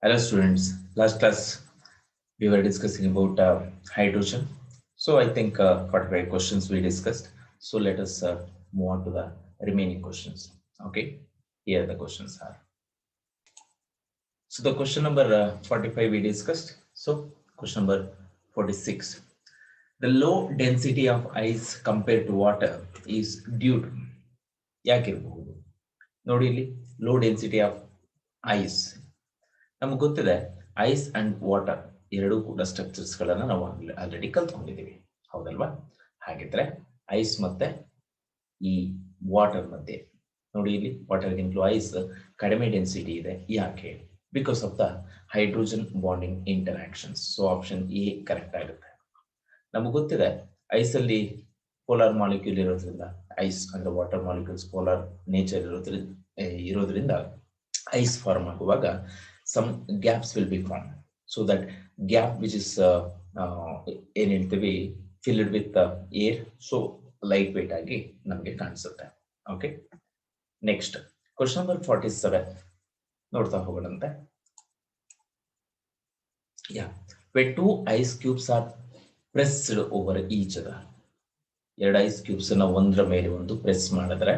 Hello students, last class we were discussing about hydrogen. So I think 45 questions we discussed. So let us move on to the remaining questions. Okay, here the questions are. So the question number 45 we discussed. So question number 46. The low density of ice compared to water is due to ಯಾಕಿರಬಹುದು ನೋಡಿ ಇಲ್ಲಿ low density of ice ನಮ್ಗೆ ಗೊತ್ತಿದೆ ice and water ಎರಡೂ ಕೂಡ structures ಗಳನ್ನ ನಾವು already ಕಲ್ತ್ಕೊಂಡಿದ್ದೀವಿ ಹೌದಲ್ವಾ ಹಾಗಿದ್ರೆ ಐಸ್ ಮತ್ತೆ ಈ ವಾಟರ್ ಮಧ್ಯೆ ನೋಡಿ ಇಲ್ಲಿ ವಾಟರ್ ಗಿಂತಲೂ ಐಸ್ ಕಡಿಮೆ ಡೆನ್ಸಿಟಿ ಇದೆ ಯಾಕೆ because of the hydrogen bonding interactions so option A correct ಆಗುತ್ತೆ ನಮಗೆ ಗೊತ್ತಿದೆ ಐಸ್ ಅಲ್ಲಿ ಪೋಲಾರ್ ಮಾಲಿಕ್ಯೂಲ್ ಇರೋದ್ರಿಂದ ಐಸ್ ಅಂದ್ರೆ ವಾಟರ್ ಮಾಲಿಕ್ಯೂಲ್ಸ್ ಪೋಲಾರ್ ನೇಚರ್ ಇರೋದ್ರಿಂದ ಐಸ್ ಫಾರ್ಮ್ ಆಗುವಾಗ some gaps will be formed so that gap which is ಏನ್ ಹೇಳ್ತೀವಿ filled with air so light weight ಆಗಿ ನಮಗೆ ಕಾಣಿಸುತ್ತೆ ಓಕೆ ನೆಕ್ಸ್ಟ್ ಕ್ವೆಶ್ಚನ್ ನಂಬರ್ 47 ನೋಡ್ತಾ ಹೋಗೋಣಂತೆ when two ice cubes are pressed over each other ಎರಡು ice cubes ಅನ್ನ ಒಂದರ ಮೇಲೆ ಒಂದು ಪ್ರೆಸ್ ಮಾಡಿದ್ರೆ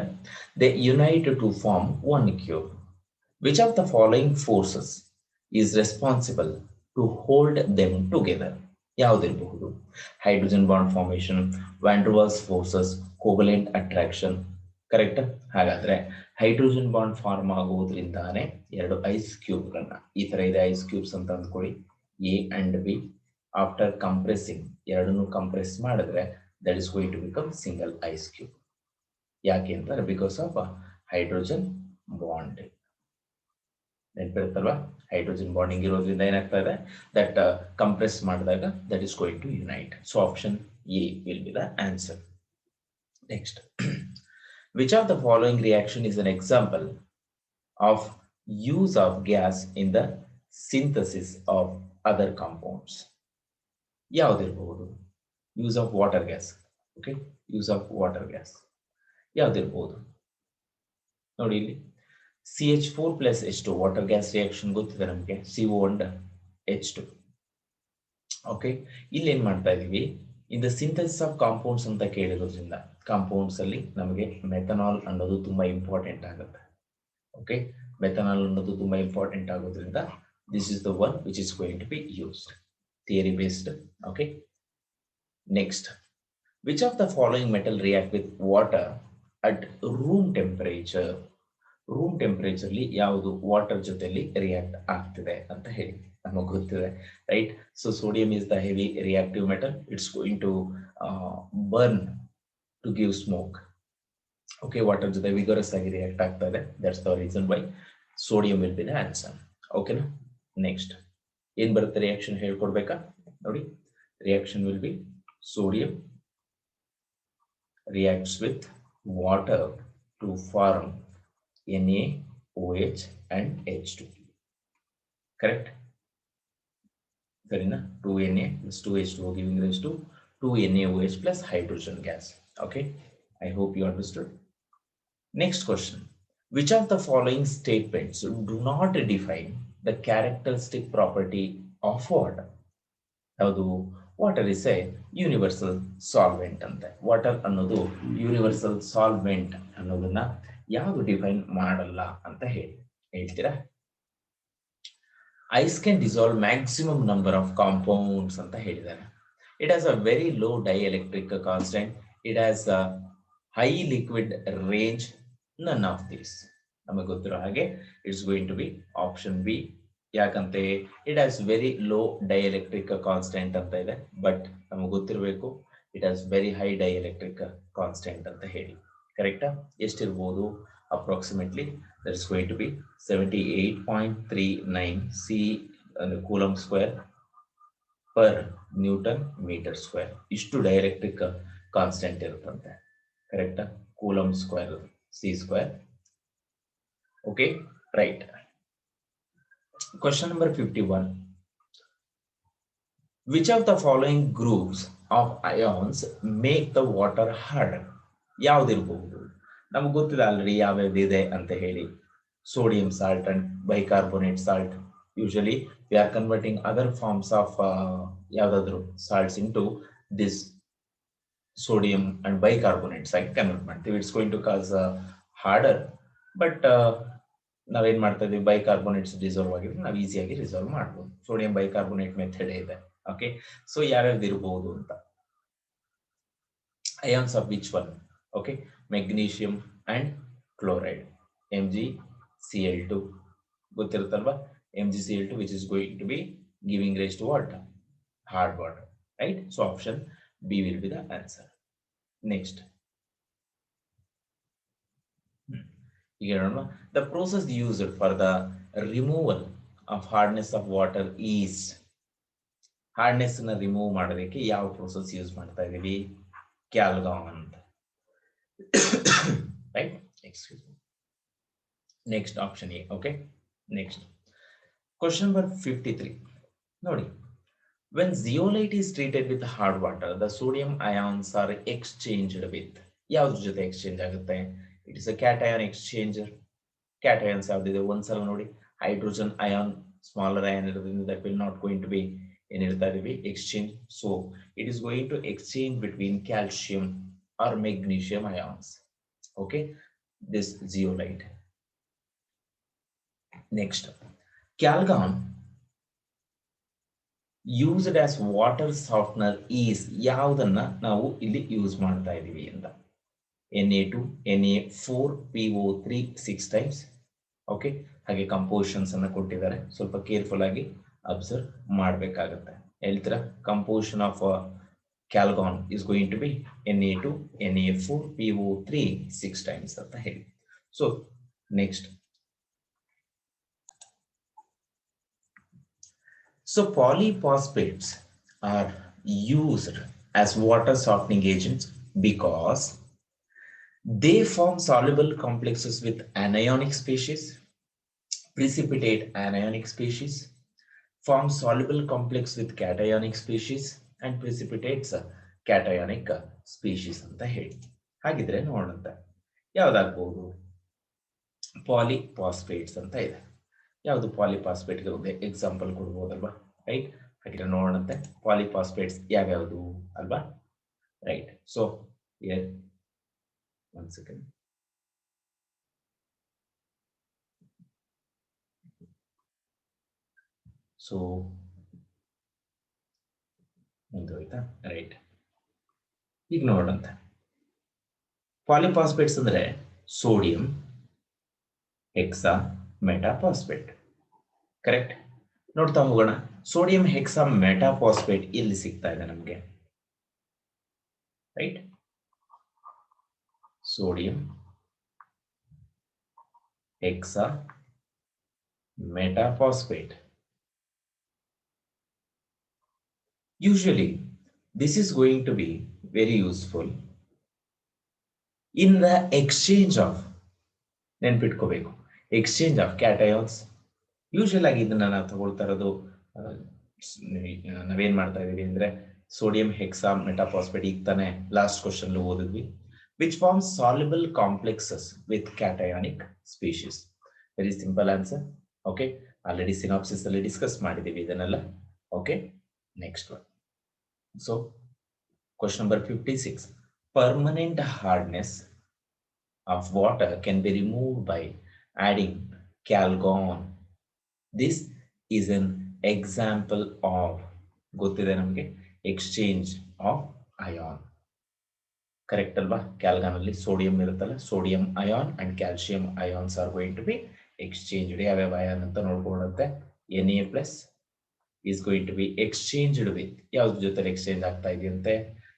they unite to form one cube. Which of the following forces is responsible to hold them together? ಯಾವುದಿರಬಹುದು hydrogen bond formation van der Waals forces covalent attraction correct ಹಾಗಾದ್ರೆ hydrogen bond form ಆಗುವುದರಿಂದಾನೇ ಎರಡು ice ಕ್ಯೂಬ್ಗಳನ್ನ ಈ ತರ ಇದೆ ice cubes ಅಂತ ಅಂದ್ಕೊಳ್ಳಿ A and B after compressing ಎರಡನ್ನು ಕಂಪ್ರೆಸ್ ಮಾಡಿದ್ರೆ that is going to become single ice cube ಯಾಕೆ ಅಂತಾರೆ ಬಿಕಾಸ್ ಆಫ್ ಹೈಡ್ರೋಜನ್ ಬಾಂಡ್ ನೆನಪಿರುತ್ತಲ್ವಾ ಹೈಡ್ರೋಜನ್ ಬಾಂಡಿಂಗ್ ಇರೋದ್ರಿಂದ ಏನಾಗ್ತಾ ಇದೆ ದಟ್ ಕಂಪ್ರೆಸ್ ಮಾಡಿದಾಗ that is going to unite so option A will be the answer next which of the following reaction is an example of use of gas in the synthesis of other compounds ಯಾವುದಿರಬಹುದು use of water gas okay use of water gas ಯಾವುದಿರಬಹುದು ನೋಡಿ ಇಲ್ಲಿ CH4 plus H2 water gas reaction ಗೊತ್ತಿದೆ ನಮಗೆ CO and H2 okay ಇಲ್ಲಿ ಏನ್ ಮಾಡ್ತಾ ಇದೀವಿ ಇನ್ ದ ಸಿಂಥಸಿಸ್ ಆಫ್ ಕಾಂಪೌಂಡ್ಸ್ ಅಂತ ಕೇಳಿರೋದ್ರಿಂದ ಕಾಂಪೌಂಡ್ಸ್ ಅಲ್ಲಿ ನಮಗೆ ಮೆಥನಾಲ್ ಅನ್ನೋದು ತುಂಬಾ ಇಂಪಾರ್ಟೆಂಟ್ ಆಗುತ್ತೆ ಓಕೆ ಮೆಥನಾಲ್ ಅನ್ನೋದು ತುಂಬಾ ಇಂಪಾರ್ಟೆಂಟ್ ಆಗೋದ್ರಿಂದ this is the one which is going to be used theory based okay next which of the following metal react with water at room temperature room ಟೆಂಪರೇಚರ್ಲಿ ಯಾವುದು water ಜೊತೆಲಿ react ಆಗ್ತಿದೆ ಅಂತ ಹೇಳಿ ನಮಗೆ ಗೊತ್ತಿದೆ right so sodium is the heavy reactive metal it's going to burn to give smoke okay water ಜೊತೆ vigorous ಆಗಿ ರಿಯಾಕ್ಟ್ ಆಗ್ತಾ ಇದೆ that's the reason why sodium will be the answer ಓಕೆನಾ ನೆಕ್ಸ್ಟ್ ಏನ್ ಬರುತ್ತೆ ರಿಯಾಕ್ಷನ್ ಹೇಳ್ಕೊಡ್ಬೇಕಾ ನೋಡಿ reaction will be sodium reacts with water to form NaOH and H2. Correct? Fair enough. 2Na plus 2H2O giving rise to 2NaOH plus hydrogen gas. Okay? I hope you understood. Next question. Which of the following statements do not define the characteristic property of water? ಯಾವುದು water is a universal solvent ಅಂತೆ water ಅನ್ನೋದು universal solvent ಅನ್ನೋದನ್ನ ಯಾವುದು define ಮಾಡಲ್ಲ ಅಂತ ಹೇಳ್ತೀರಾ ice can dissolve maximum number of compounds ಅಂತ ಹೇಳಿದ್ದಾರೆ it has a very low dielectric constant it has a high liquid range none of this ನಮಗೆ ಗೊತ್ತಿರೋ ಹಾಗೆ it's going to be option B ಯಾಕಂತೆ it has very low dielectric constant ಅಂತ ಇದೆ but ನಮಗೆ ಗೊತ್ತಿರಬೇಕು it has very high dielectric constant ಅಂತ ಹೇಳಿ ಕರೆಕ್ಟಾ ಎಷ್ಟಿರ್ಬೋದು approximately that is going to be 78.39 C coulomb square per newton metre square ಇಷ್ಟು ಡೈಎಲೆಕ್ಟ್ರಿಕ್ ಕಾನ್ಸ್ಟೆಂಟ್ ಇರುತ್ತಂತೆ ಕರೆಕ್ಟಾ coulomb square C square okay right Question number 51. Which of the following groups of ions make the water harder? ಯಾವುದಿರಬಹುದು ನಮಗೆ ಗೊತ್ತಿದೆ already ಯಾವ್ಯಾವ್ದು ಇದೆ ಅಂತ ಹೇಳಿ sodium salt and bicarbonate salt Usually we are converting other forms of ಯಾವ್ದಾದ್ರು salts into this sodium and bicarbonate side convert ಮಾಡ್ತೀವಿ. It's going to cause harder, but ನಾವೇನ್ ಮಾಡ್ತಾ ಇದೀವಿ, ಬೈಕಾರ್ಬೋನೇಟ್ಸ್ ಡಿಸಾಲ್ವ್ ಆಗಿದ್ರೆ ನಾವು ಈಸಿಯಾಗಿ ರಿಸಾಲ್ವ್ ಮಾಡ್ಬೋದು. ಸೋಡಿಯಂ ಬೈಕಾರ್ಬೋನೇಟ್ ಮೆಥಡ್ ಇದೆ. ಓಕೆ, ಸೊ ಯಾವ್ಯಾವ್ದು ಇರಬಹುದು ಅಂತ, ions of which one? Okay, magnesium and chloride, MgCl2 ಗೊತ್ತಿರುತ್ತಲ್ವಾ, MgCl2 which is going to be giving rise to what? Hard water, right? So option B will be the answer. Next, the process used for the removal of hardness of water is, hardness na remove ಮಾಡೋದಕ್ಕೆ ಯಾವ process use ಮಾಡ್ತಾ ಇದೀವಿ? Calgon. Right? Excuse me. Next option A. Okay. Next. Question number 53. Nodi. When zeolite is treated with hard water, the sodium ions are exchanged with. ಯಾವ್ದ್ರ ಜೊತೆ exchange ಆಗುತ್ತೆ? It is a cation exchanger. Cations ಯಾವ್ದಿದೆ ಒಂದ್ಸಲ ನೋಡಿ, hydrogen ion, smaller ion ಇರೋದ್ರಿಂದ that will not going to be exchange. So it is going to exchange between calcium or magnesium ions. Okay, this zeolite. Next, calgon used as water softener is ಯಾವುದನ್ನ ನಾವು ಇಲ್ಲಿ use ಮಾಡ್ತಾ ಇದೀವಿ ಅಂತ? Na2 Na4 PO3 6 times. Okay, ಹಾಗೆ compositions ಅನ್ನ ಕೊಟ್ಟಿದ್ದಾರೆ, ಸ್ವಲ್ಪ ಕೇರ್ಫುಲ್ ಆಗಿ ಅಬ್ಸರ್ವ್ ಮಾಡಬೇಕಾಗುತ್ತೆ. ಹೇಳ್ತೀರಾ, composition of calgon is going to be Na2 Na4 PO3 6 times ಅಂತ ಹೇಳಿ. So next, so polyphosphates are used as water softening agents because they form soluble complexes with anionic species, precipitate anionic species, form soluble complex with cationic species and precipitates cationic species ಅಂತ ಹೇಳಿ. ಹಾಗಿದ್ರೆ ನೋಡೋಣ ಯಾವ್ದಾಗಬಹುದು? ಪಾಲಿಫಾಸ್ಫೇಟ್ಸ್ ಅಂತ ಇದೆ. ಯಾವುದು ಪಾಲಿಫಾಸ್ಫೇಟ್ಗೆ ಒಂದು example ಕೊಡ್ಬೋದಲ್ವಾ? Right, ಹಾಗಿದ್ರೆ ನೋಡೋಣಂತೆ polyphosphates ಯಾವ್ಯಾವುದು ಅಲ್ವಾ? Right, so here, one second. So ಮುಂದೋಯ್ತಾ? ರೈಟ್, ಈಗ ನೋಡೋಣ. ಪಾಲಿಫಾಸ್ಫೇಟ್ಸ್ ಅಂದ್ರೆ ಸೋಡಿಯಂ ಹೆಕ್ಸಾ ಮೆಟಾಫಾಸ್ಫೇಟ್. ಕರೆಕ್ಟ್, ನೋಡ್ತಾ ಹೋಗೋಣ. ಸೋಡಿಯಂ ಹೆಕ್ಸಾ ಮೆಟಾಫಾಸ್ಫೇಟ್ ಎಲ್ಲಿ ಸಿಗ್ತಾ ಇದೆ ನಮಗೆ? Right, sodium hexa metaphosphate. Usually this is going to be very useful in the exchange of, ನೆನ್ಪಿಟ್ಕೋಬೇಕು, exchange of cations. Usual ಆಗಿ ಇದನ್ನ ನಾವು ತಗೊಳ್ತಾ ಇರೋದು, ನಾವೇನ್ ಮಾಡ್ತಾ ಇದೀವಿ ಅಂದ್ರೆ ಸೋಡಿಯಂ ಹೆಕ್ಸಾ ಮೆಟಾಫಾಸ್ಫೇಟ್, ಈಗ ತಾನೆ ಲಾಸ್ಟ್ ಕ್ವಶನ್ ಓದಿದ್ವಿ, which forms soluble complexes with cationic species. Very simple answer. Okay, already synopsis alli discuss ಮಾಡಿದೀವಿ ಇದನ್ನೆಲ್ಲ. Okay, next one. So question number 56. Permanent hardness of water can be removed by adding calgon. This is an example of, ಗೊತ್ತಿದೆ ನಮಗೆ, exchange of ion. Correct ಅಲ್ವಾ? ಕ್ಯಾಲ್ಗಾನ್ ಅಲ್ಲಿ sodium ಇರುತ್ತಲ್ಲ, sodium ion and calcium ions are going to be exchanged. ಯಾವ್ಯಾವ ion ಅಂತ ನೋಡ್ಕೊಳ್ಳುತ್ತೆ. Na+ is going to be exchanged with, ಯಾವ್ದ್ರ ಜೊತೆ ಎಕ್ಸ್ಚೇಂಜ್ ಆಗ್ತಾ ಇದೆಯಂತೆ?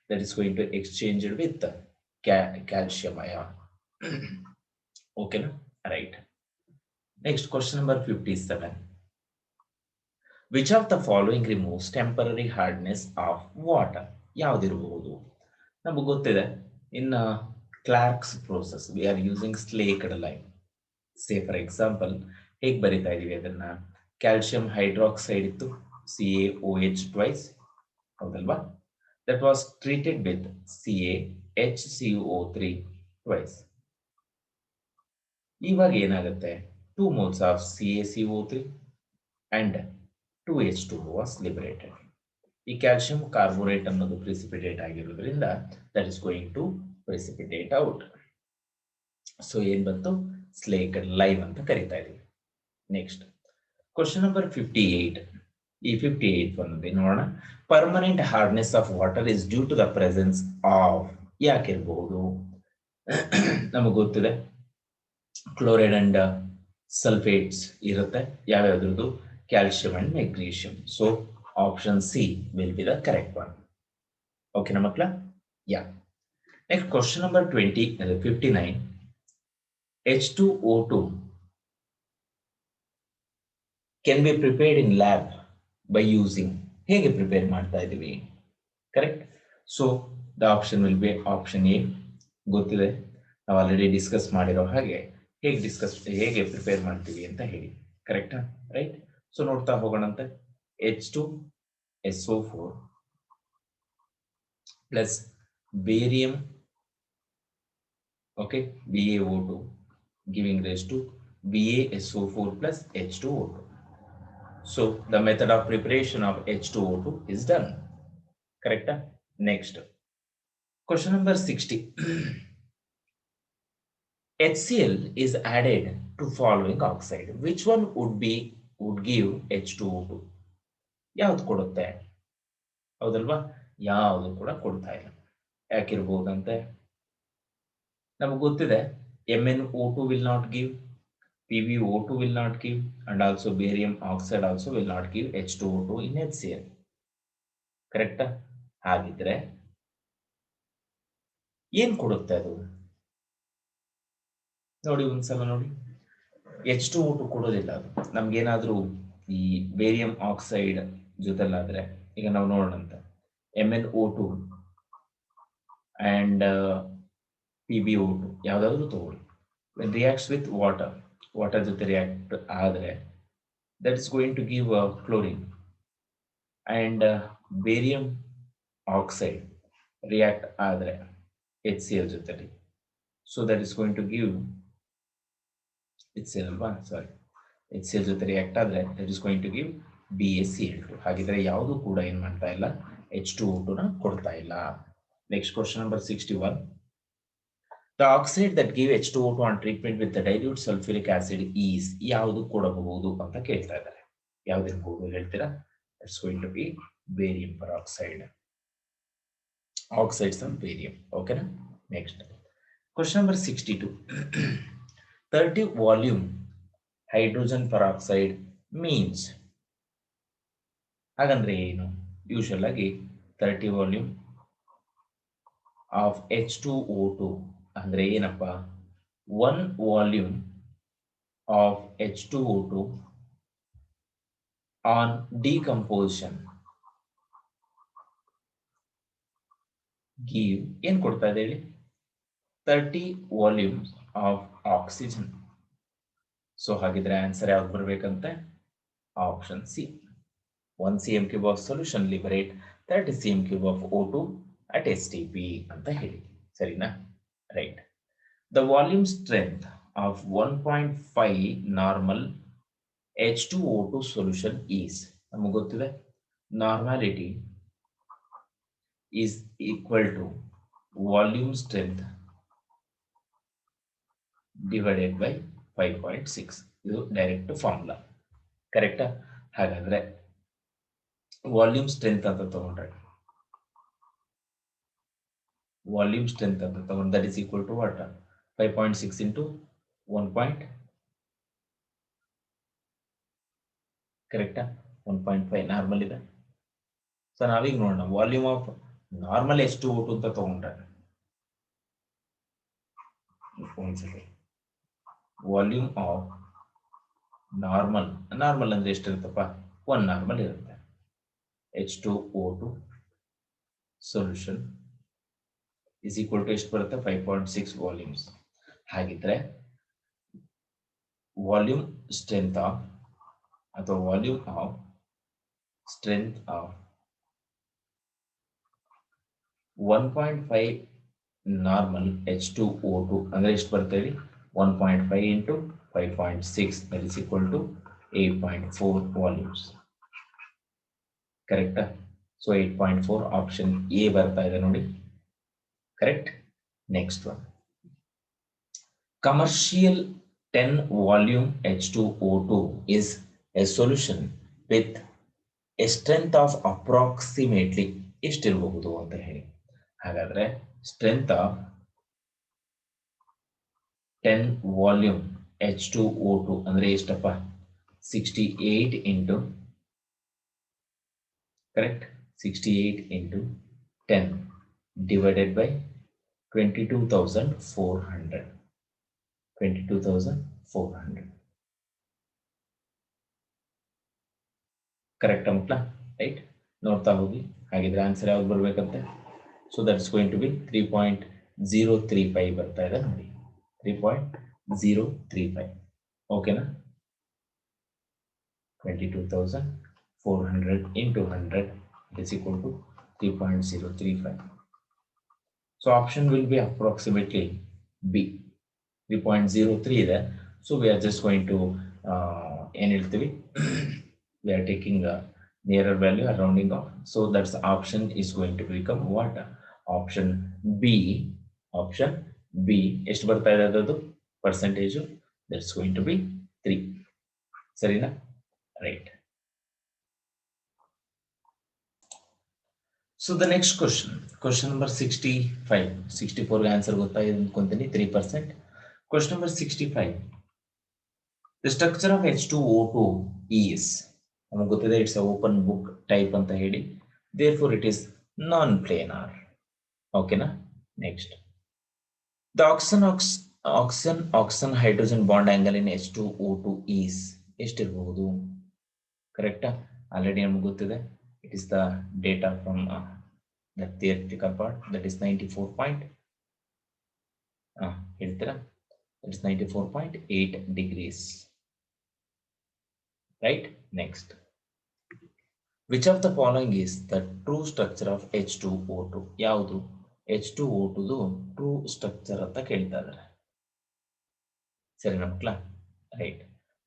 That is going to exchanged with calcium ion. ಓಕೆನಾ? Right. Next question number 57. Which of the following removes temporary hardness of water? ಯಾವ್ದಿರಬಹುದು? ನಮಗೆ ಗೊತ್ತಿದೆ, in Clark's process we are using slaked lime. Say for example, ಹೇಗೆ ಬರಿತಾ ಇದೀವಿ ಅದನ್ನ? Calcium hydroxide ಇತ್ತು, CaOH twice, ಹೌದಲ್ವಾ? That was treated with CaHCO3 twice. ಇವಾಗ ಏನಾಗುತ್ತೆ? 2 moles of CaCO3 and 2H2 was liberated. ಈ ಕ್ಯಾಲ್ಸಿಯಂ ಕಾರ್ಬೋರೇಟ್ ಅನ್ನೋದು ಪ್ರಿಸಿಪಿಟೇಟ್ ಆಗಿರೋದ್ರಿಂದ that is going to precipitate out. So ಏನ್ ಬಂತು, ಸ್ಲೇಕ್ ಲೈಮ್ ಅಂತ ಕರಿತಾ ಇದೀವಿ. Next question number 58. ಈ 58 ಬಂದಿದೆ ನೋಡೋಣ. Permanent hardness of water is due to the presence of, ಯಾಕಿರ್ಬಹುದು? ನಮಗೆ ಗೊತ್ತಿದೆ ಕ್ಲೋರೈಡ್ ಅಂಡ್ ಸಲ್ಫೇಟ್ಸ್ ಇರುತ್ತೆ. ಯಾವ್ಯಾವ್ದು? Calcium and magnesium. So option C will be the correct one. ಓಕೆನಾ ಮಕ್ಕಳ? Yeah. Next question number 59. H2O2 can be prepared in lab by using, ಹೇಗೆ prepare ಮಾಡ್ತಾ ಇದೀವಿ? Correct. So the option will be option A. ಗೊತ್ತಿದೆ, ನಾವು already discuss ಮಾಡಿರೋ ಹಾಗೆ ಹೇಗೆ ಪ್ರಿಪೇರ್ ಮಾಡ್ತೀವಿ ಅಂತ ಹೇಳಿ. ಕರೆಕ್ಟಾ? ರೈಟ್. ಸೊ ನೋಡ್ತಾ ಹೋಗೋಣಂತೆ. H2SO4 plus barium, okay, BaO2 giving rise to BaSO4 plus H2O2. So the method of preparation of H2O2 is done. Correct? Next question number 60. HCl is added to following oxide. Which one would give H2O2? ಯಾವ್ದು ಕೊಡುತ್ತೆ? ಹೌದಲ್ವಾ? ಯಾವುದು ಕೂಡ ಕೊಡ್ತಾ ಇಲ್ಲ. ಯಾಕಿರ್ಬೋದಂತೆ? ನಮಗೆ ಗೊತ್ತಿದೆ MnO2 will not give, PbO2 will not give, and also barium oxide also will not give H2O2 in HCl. ಕರೆಕ್ಟಾ? ಹಾಗಿದ್ರೆ ಏನ್ ಕೊಡುತ್ತೆ ಅದು? ನೋಡಿ ಒಂದ್ಸಲ ನೋಡಿ. H2O2 ಕೊಡೋದಿಲ್ಲ ಅದು. ನಮ್ಗೇನಾದ್ರೂ ಈ ಬೇರಿಯಂ ಆಕ್ಸೈಡ್ ಜೊತೆಲಾದ್ರೆ, ಈಗ ನಾವು ನೋಡೋಣಂತ, MnO2 and PbO2 ಯಾವ್ದಾದ್ರು ತಗೊಳ್ಳಿ. when reacts with water ಜೊತೆ ರಿಯಾಕ್ಟ್ ಆದ್ರೆ that is going to give chlorine, and barium oxide react ಆದ್ರೆ HCl ಜೊತೆಲಿ, so that is going to give HCl ಅಲ್ವಾ? ಸಾರಿ, HCl ಜೊತೆ ರಿಯಾಕ್ಟ್ ಆದ್ರೆ that is going to give BaCl2. ಹಾಗಿದ್ರೆ ಯಾವುದು ಕೂಡ ಏನ್ ಮಾಡ್ತಾ ಇಲ್ಲ, H2O2 ನ ಕೊಡ್ತಾ ಇಲ್ಲ. Next question number 61. The oxide that give H2O2 on treatment with the dilute sulfuric acid is, ಯಾವುದು ಕೊಡಬಹುದು ಅಂತ ಕೇಳ್ತಾ ಇದ್ದಾರೆ. ಯಾವ್ದಿರಬಹುದು ಹೇಳ್ತೀರಾ? It's going to be barium peroxide. Oxides of barium. Okay. Next question number 62. 30 volume hydrogen peroxide means, ಹಾಗಂದ್ರೆ ಏನು? Usual ಆಗಿ 30 volume of H2O2 ಅಂದ್ರೆ ಏನಪ್ಪ? 1 volume of H2O2 on decomposition give, ಏನ್ ಕೊಡ್ತಾ ಇದೆ ಹೇಳಿ? 30 ವಾಲ್ಯೂಮ್ಸ್ ಆಫ್ ಆಕ್ಸಿಜನ್. ಸೊ ಹಾಗಿದ್ರೆ ಆನ್ಸರ್ ಯಾವ್ದು ಬರ್ಬೇಕಂತೆ? Option C. 1 cm cube of solution liberate 30 cm cube of O2 at STP ಅಂತ ಹೇಳಿ. ಸರಿನಾ? Right. The volume strength of 1.5 normal H2O2 solution is, ನಮಗೆ ಗೊತ್ತಿದೆ normality is equal to volume strength divided by 5.6. ಇದು direct formula. ಕರೆಕ್ಟಾ? ಹಾಗಾದ್ರೆ volume strength ಅಂತ ತಗೊಂಡ್ರೆ, ವಾಲ್ಯೂಮ್ ಸ್ಟ್ರೆಂತ್ ಅಂತ ತಗೊಂಡು that is equal to what? 5.6 into 1. ಕರೆಕ್ಟಾ? 1.5 ನಾರ್ಮಲ್ ಇದೆ. ಸೊ ನಾವೀಗ ನೋಡೋಣ, ವಾಲ್ಯೂಮ್ ಆಫ್ ನಾರ್ಮಲ್ H2O2 ಅಂತ ತಗೊಂಡ್ರೆ, ಒಂದ್ಸತಿ ವಾಲ್ಯೂಮ್ ಆಫ್ ನಾರ್ಮಲ್ ಅಂದ್ರೆ ಎಷ್ಟಿರುತ್ತಪ್ಪ? 1 ನಾರ್ಮಲ್ ಇರುತ್ತೆ. H2O2 solution is equal to ಎಷ್ಟು ಬರುತ್ತೆ? 5.6 ವಾಲ್ಯೂಮ್ಸ್. ಹಾಗಿದ್ರೆ ವಾಲ್ಯೂಮ್ ಸ್ಟ್ರೆಂತ್ ಆಫ್ ಅಥವಾ volume of strength of 1.5 normal H2O2 ಅಂದ್ರೆ ಎಷ್ಟು ಬರುತ್ತೆ ಹೇಳಿ? 1.5 into 5.6 that is equal to 8.4 volumes. Correct? So 8.4 option A ಬರ್ತಾ ಇದೆ ನೋಡಿ. Correct? Next one. Commercial 10 volume H2O2 is a solution with a strength of approximately ಎಷ್ಟಿರಬಹುದು ಅಂತ ಹೇಳಿ. ಹಾಗಾದ್ರೆ ಸ್ಟ್ರೆಂತ್ ಆಫ್ 10 ವಾಲ್ಯೂಮ್ H2O2 ಅಂದ್ರೆ ಎಷ್ಟಪ್ಪ? 68 into correct 68 into 10 divided by 22,400. 22,400. Correct ಮಕ್ಕಳ? ರೈಟ್, ನೋಡ್ತಾ ಹೋಗಿ. ಹಾಗಿದ್ರೆ ಆನ್ಸರ್ ಯಾವ್ದು ಬರ್ಬೇಕಂತೆ? So that's going to be 3.035 ಬರ್ತಾ ಇದೆ ನೋಡಿ. 3.035. ಓಕೆನಾ? 22,400 into 100 is equal to 3.035. So option will be approximately B. 3.03 ಇದೆ. So we are just going to ಏನು ಹೇಳ್ತೀವಿ, we are taking a nearer value, a rounding off. So that's option is going to become what? Option B. Option B. ಎಷ್ಟು ಬರ್ತಾ ಇದೆ ಅದದು percentage? That's going to be 3. ಸರಿನಾ? Right. So the next question number 65. 64 ಗೆ answer ಗೊತ್ತಾಗಿದೆ ಅನ್ಕೊಂತೀನಿ, 3%. Question number 65. The structure of H2O2 is, ನಮಗೆ ಗೊತ್ತಿದೆ ಇಟ್ಸ್ ಓಪನ್ ಬುಕ್ ಟೈಪ್ ಅಂತ ಹೇಳಿ, therefore it is non-planar. ಓಕೆನಾ? Next, the oxygen hydrogen bond angle in H2O2 is ಎಷ್ಟಿರಬಹುದು? ಕರೆಕ್ಟಾ? ಆಲ್ರೆಡಿ ನಮ್ಗೆ ಗೊತ್ತಿದೆ, it is the data from the theoretical part, that is 94 point ಹೇಳ್ತೀರಾ? It is 94.8 degrees. Right? Next, which of the following is the true structure of H2O2? ಯಾವುದು H2O2 true structure ಅಂತ ಕೇಳ್ತಾ ಇದ್ದಾರೆ. ಸರಿನಾ ಮಕ್ಕಳ? ರೈಟ್.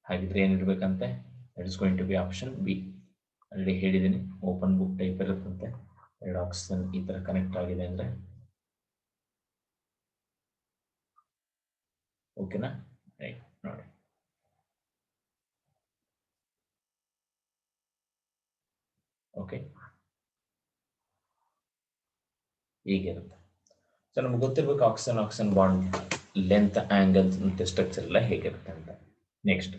ಹಾಗಿದ್ರೆ ಏನಿರ್ಬೇಕಂತೆ? That is going to be option B. Already ಹೇಳಿದ್ದೀನಿ, ಓಪನ್ ಬುಕ್ ಟೈಪ್ ಇರುತ್ತಂತೆ. ಎರಡು ಆಕ್ಸಿಜನ್ ಈ ತರ ಕನೆಕ್ಟ್ ಆಗಿದೆ ಅಂದ್ರೆ, ಓಕೆನಾ? ರೈಟ್, ನೋಡಿ. ಓಕೆ, ಹೀಗಿರುತ್ತೆ. ಸೊ ನಮ್ಗೆ ಗೊತ್ತಿರ್ಬೇಕು ಆಕ್ಸಿಜನ್ ಬಾಂಡ್ ಲೆಂತ್, ಆಂಗಲ್ ಮತ್ತೆ ಸ್ಟ್ರಕ್ಚರ್ ಎಲ್ಲ ಹೇಗಿರುತ್ತೆ ಅಂತ. Next,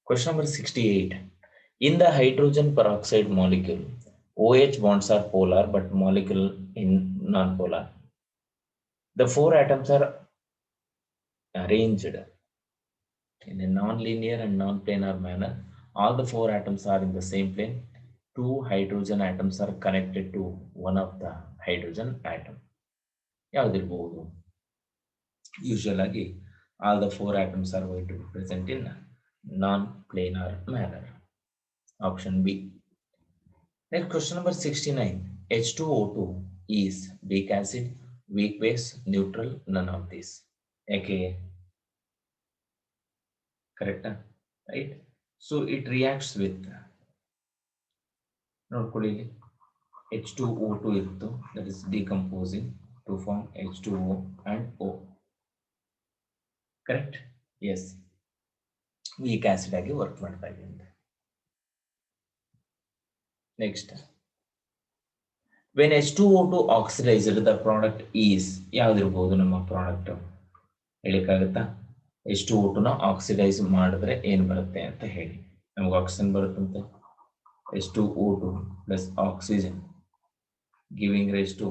question number 68. In the hydrogen peroxide molecule, OH bonds are polar but molecule in non-polar. The 4 atoms are arranged in a non-linear and non-planar manner. All the 4 atoms are in the same plane. 2 hydrogen atoms are connected to one of the hydrogen atom. ಯಾವ್ದಿರಬಹುದು? Usual ಆಗಿ all the 4 atoms are going to be present in non-planar manner. Option B. Next, question number 69. H2O2 is weak acid, weak base, neutral, none of these. Okay. Correct? Right? So it reacts with, ನೋಡ್ಕೊಳ್ಳಿ, H2O2 ಇತ್ತು, that is decomposing to form H2O and O. Correct? Yes. Weak acid ಆಗಿ work ಮಾಡ್ತಾ ಇದೆ ಅಂತ. Next, when H2O2 oxidized, the product is ಯಾವ್ದಿರಬಹುದು ನಮ್ಮ product? ಹೇಳಿಕ್ಕಾಗತ್ತಾ? H2O2 ನ oxidise ಮಾಡಿದ್ರೆ ಏನ್ ಬರುತ್ತೆ ಅಂತ ಹೇಳಿ. ನಮ್ಗೆ oxygen ಬರುತ್ತಂತೆ, H2O2 plus oxygen giving rise to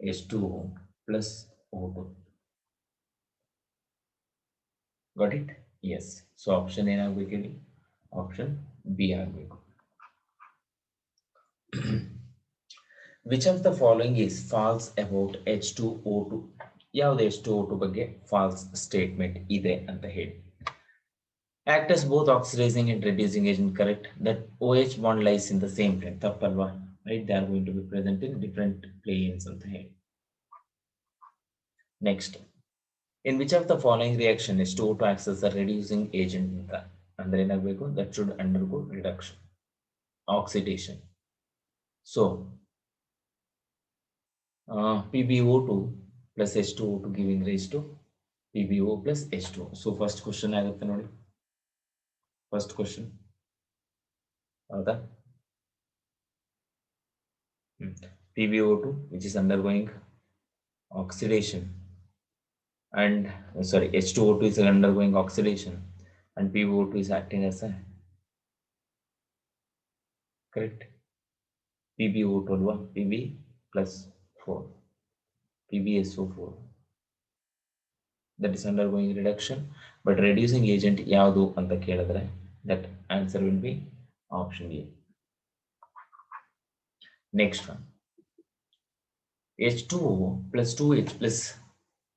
H2O plus O2. Got it? Yes. So option ಏನಾಗಬೇಕು ಹೇಳಿ? ಆಪ್ಷನ್ ಬಿ ಆಗಬೇಕು. Which of the following is false about H2O2? ಯಾವುದು H2O2 ಬಗ್ಗೆ false statement ಇದೆ ಅಂತ ಹೇಳಿ. Act as both oxidizing and reducing agent. Correct? That OH bond lies in the same plane. ತಪ್ಪಲ್ವಾ? Right? They are going to be present in different planes ಅಂತ ಹೇಳಿ. Next, in which of the following reaction H2O2 acts as a reducing agent ಅಂತ? ಅಂದ್ರೆ ಏನಾಗಬೇಕು, that should undergo reduction, oxidation. So PbO2 plus H2O2 giving rise to PbO plus H2O. So first question ಆಗುತ್ತೆ ನೋಡಿ, first question ಹೌದಾ? PbO2 which is undergoing oxidation and sorry, H2O2 is undergoing oxidation and PbO2 is acting as a correct PbO2 ಅಲ್ವಾ, Pb plus 4 PbSO4 that is undergoing reduction, but reducing agent ಯಾವುದು ಅಂತ ಕೇಳಿದ್ರೆ that answer will be option A. Next one, H2O plus 2H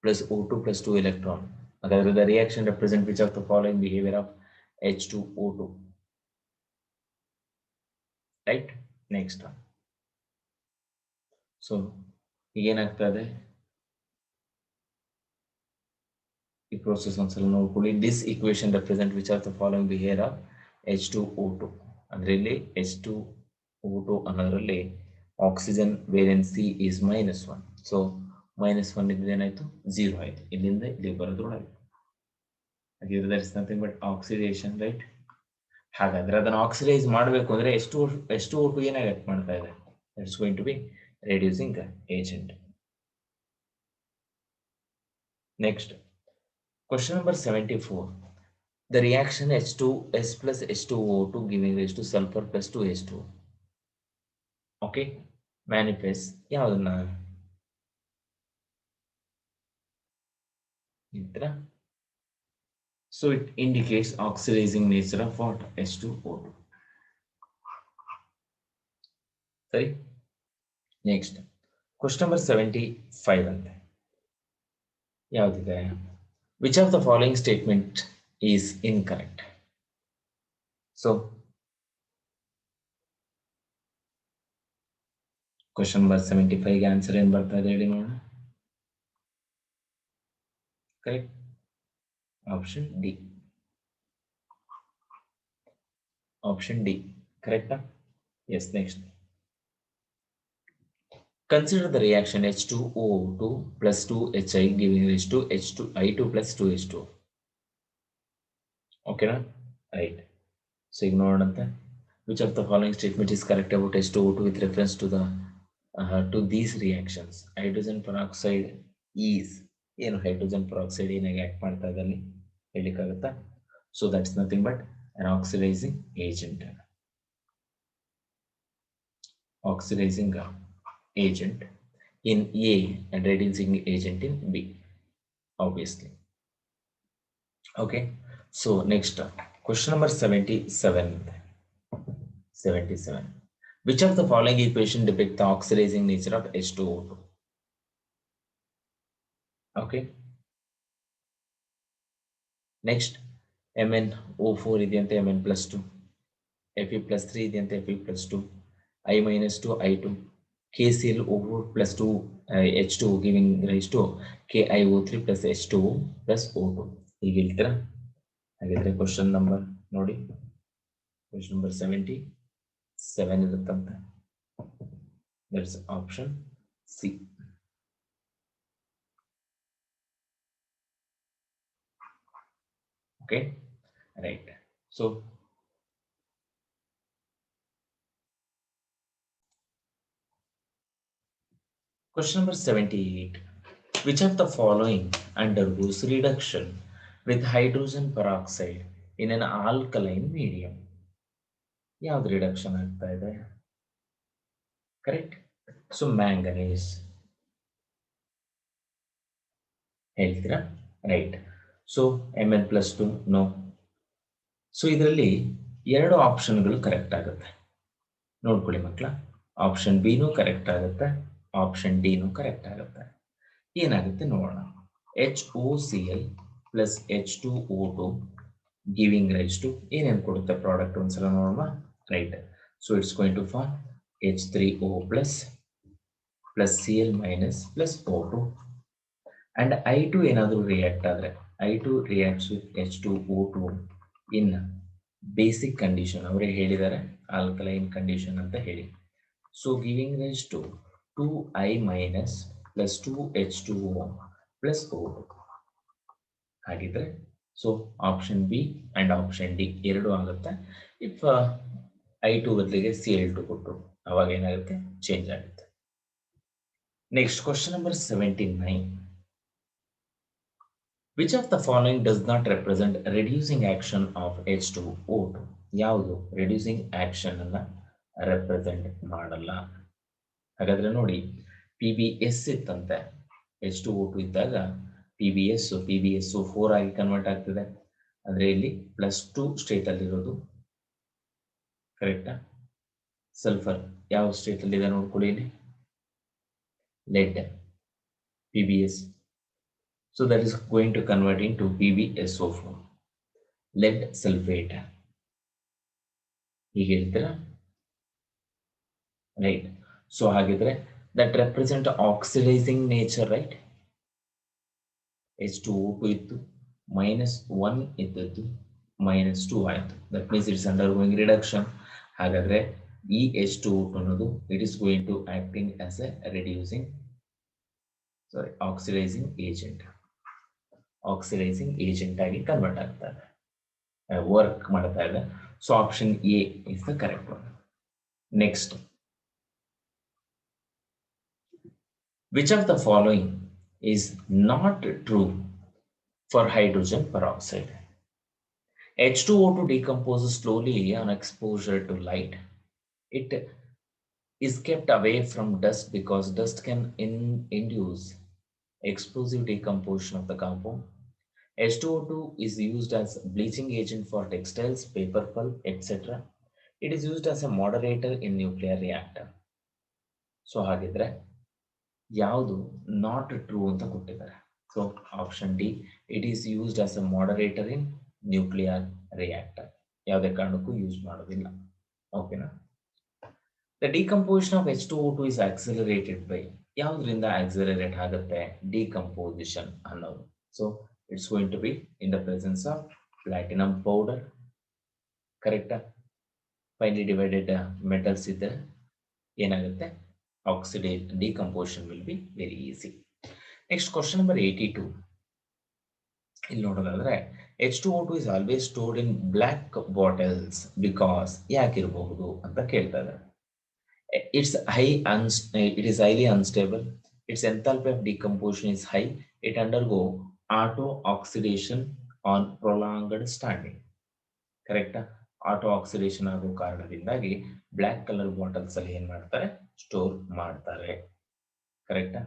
plus O2 plus 2 electron. Again, the reaction represent which of the following behavior of H2O2, right? Next one, so ಏನಾಗ್ತದೆ ಈ process ಒಂದ್ಸಲ ನೋಡ್ಕೊಳ್ಳಿ. This equation represent which of the following behaviour of H2O2. ಅಂದ್ರೆ ಇಲ್ಲಿ H2O2 ಅನ್ನೋದ್ರಲ್ಲಿ oxygen valency is -1. So -1 ಇದ್ರೆ ಏನಾಯ್ತು, 0 ಆಯ್ತು. ಇಲ್ಲಿಂದ ಇಲ್ಲಿ ಬರೋದ್ರೊಳಗೆ ಹಾಗಿದ್ರೆ that is nothing but oxidation, right? ಹಾಗಾದ್ರೆ ಅದನ್ನ ಆಕ್ಸಿಡೈಸ್ ಮಾಡಬೇಕು ಅಂದ್ರೆ H2O2 ಏನಾಗಿ ಆಕ್ಟ್ ಮಾಡ್ತಾ ಇದೆ, it's going to be reducing agent. Next, question number 74. The reaction H2S plus H2O2 giving rise to sulfur plus 2H2O. Okay, manifest ಯಾವ್ದನ್ನ ಇದ್ರ? So it indicates oxidizing nature of what? H2O2. ಸರಿ. Next, question number 75 ಅಂತೆ ಯಾವ್ದಿದೆ? Which of the following statement is incorrect? So question number 75 ಗೆ answer ಏನ್ ಬರ್ತಾ ಇದೆ ಹೇಳಿ ನೋಡೋಣ. Correct, option D. Option D ಕರೆಕ್ಟಾ? Yes. Next, consider the reaction H2O2 plus 2Hi giving rise to I2 plus 2H2O. Okay, na? Right. So ignore ante. Which of the following statement is correct about H2O2 with reference to the to these reactions? Hydrogen peroxide is hydrogen peroxide ಏನಾಗಿ act ಮಾಡ್ತಾ ಇದೆ ಅಲ್ಲಿ ಹೇಳಿಕ್ಕಾಗುತ್ತಾ? So that's nothing but an oxidizing agent. Oxidizing agent in A and reducing agent in B, obviously. Okay, so next question number 77. Which of the following equation depict the oxidizing nature of H2O2? Okay, next, MnO4 ಇದೆಯಂತೆ Mn plus 2, Fe plus 3 ಇದೆಯಂತೆ Fe plus 2, I minus 2 I2, KClO4 plus 2 H2 giving rise to KiO3 plus H2O plus O2. ಈಗ ಹೇಳ್ತೀರಾ? ಹಾಗಿದ್ರೆ question number ನೋಡಿ, question number 77 ಇರುತ್ತಂತೆ. That's option C. Okay, right. So question number 78. Which of the following undergoes reduction with hydrogen peroxide in an alkaline medium? ಯಾವ್ದು reduction ಆಗ್ತಾ ಇದೆ? Correct. So manganese ಹೇಳ್ತೀರಾ? Right. So Mn plus 2 no. So ಇದರಲ್ಲಿ ಎರಡು ಆಪ್ಷನ್ಗಳು correct ಆಗುತ್ತೆ, ನೋಡ್ಕೊಳ್ಳಿ ಮಕ್ಕಳ. ಆಪ್ಷನ್ ಬಿ ನೂ ಕರೆಕ್ಟ್ ಆಗುತ್ತೆ, ಆಪ್ಷನ್ ಡಿ ನೂ ಕರೆಕ್ಟ್ ಆಗುತ್ತೆ. ಏನಾಗುತ್ತೆ ನೋಡೋಣ. HOCl plus H2O2 giving rise to ಏನೇನು ಕೊಡುತ್ತೆ ಪ್ರಾಡಕ್ಟ್ ಒಂದ್ಸಲ ನೋಡೋಣ. Right. So it's going to form H3O plus Cl minus plus O2 and I2 ಏನಾದರೂ ರಿಯಾಕ್ಟ್ ಆದರೆ I2 reacts with H2O2 in basic condition ಅವರೇ ಹೇಳಿದ್ದಾರೆ, ಆಲ್ಕಲೈನ್ ಕಂಡೀಷನ್ ಅಂತ ಹೇಳಿ. So giving rise to 2i minus plus 2H2O plus O2 ಹಾಗಿದ್ರೆ so option B and option D ಎರಡು ಆಗುತ್ತೆ. If I2 ಬದಲಿಗೆ Cl2 ಕೊಟ್ಟರು ಅವಾಗ ಏನಾಗುತ್ತೆ, ಚೇಂಜ್ ಆಗುತ್ತೆ. Next question number 79. Which of the following does not represent reducing action of H2O2? ಯಾವುದು reducing action ಅನ್ನ ರೆಪ್ರೆಸೆಂಟ್ ಮಾಡಲ್ಲ? ಹಾಗಾದ್ರೆ ನೋಡಿ, PbS ಇತ್ತಂತೆ, H2O2 ಇದ್ದಾಗ PbS4 ಆಗಿ ಕನ್ವರ್ಟ್ ಆಗ್ತದೆ. ಅಂದ್ರೆ ಇಲ್ಲಿ +2 ಸ್ಟೇಟ್ ಅಲ್ಲಿ ಇರೋದು ಕರೆಕ್ಟಾ? ಸಲ್ಫರ್ ಯಾವ ಸ್ಟೇಟ್ ಅಲ್ಲಿ ಇದೆ ನೋಡ್ಕೊಳ್ಳಿ, ಇಲ್ಲಿ lead, PbS. So that is going to convert into PbSO4, lead sulfate. ಹೀಗೆ ಹೇಳ್ತೀರಾ, ರೈಟ್? ಸೊ ಹಾಗಿದ್ರೆ that represent oxidizing nature, right? H2O2 ಇತ್ತು, -1 ಇದ್ದದ್ದು -2 ಆಯಿತು. That means it's undergoing reduction. ಹಾಗಾದ್ರೆ ಈ H2O2 ಅನ್ನೋದು it is going to acting as a reducing, oxidizing agent. Oxidising agent ಆಗಿ ಕನ್ವರ್ಟ್ ಆಗ್ತಾ ಇದೆ, ವರ್ಕ್ ಮಾಡ್ತಾ ಇದೆ. So option A is the correct one. Next, which of the following is not true for hydrogen peroxide? H2O2 decomposes slowly on exposure to light. It is kept away from dust because dust can induce explosive decomposition of the compound. H2O2 is used as bleaching agent for textiles, paper pulp, etc. It is used as a moderator in nuclear reactor. So ಹಾಗಿದ್ರೆ ಯಾವುದು not true ಅಂತ ಕೊಟ್ಟಿದ್ದಾರೆ? So option D, it is used as a moderator in nuclear reactor. ಯಾವುದೇ ಕಾರಣಕ್ಕೂ use ಮಾಡೋದಿಲ್ಲ. ಓಕೆನಾ? The decomposition of H2O2 is accelerated by, ಯಾವುದರಿಂದ accelerate ಆಗುತ್ತೆ ಡಿಕಂಪೋಸಿಷನ್ ಅನ್ನೋದು? So it's going to be in the presence of platinum powder, correct? Finely divided metals ಇದ್ದರೆ ಏನಾಗುತ್ತೆ, oxidate decomposition will be very easy. Next question number 82. ಇಲ್ಲಿ ನೋಡೋದಾದ್ರೆ H2O2 is always stored in black bottles because ಯಾಕಿರಬಹುದು ಅಂತ ಕೇಳ್ತಾ ಇದ್ದಾರೆ. It is highly unstable. Its enthalpy of decomposition is high. It undergo auto oxidation on prolonged standing. ಕರೆಕ್ಟಾ? Auto oxidation ಆಗೋ ಕಾರಣದಿಂದಾಗಿ black colour bottles ಅಲ್ಲಿ ಏನ್ ಮಾಡ್ತಾರೆ, ಸ್ಟೋರ್ ಮಾಡ್ತಾರೆ. ಕರೆಕ್ಟಾ?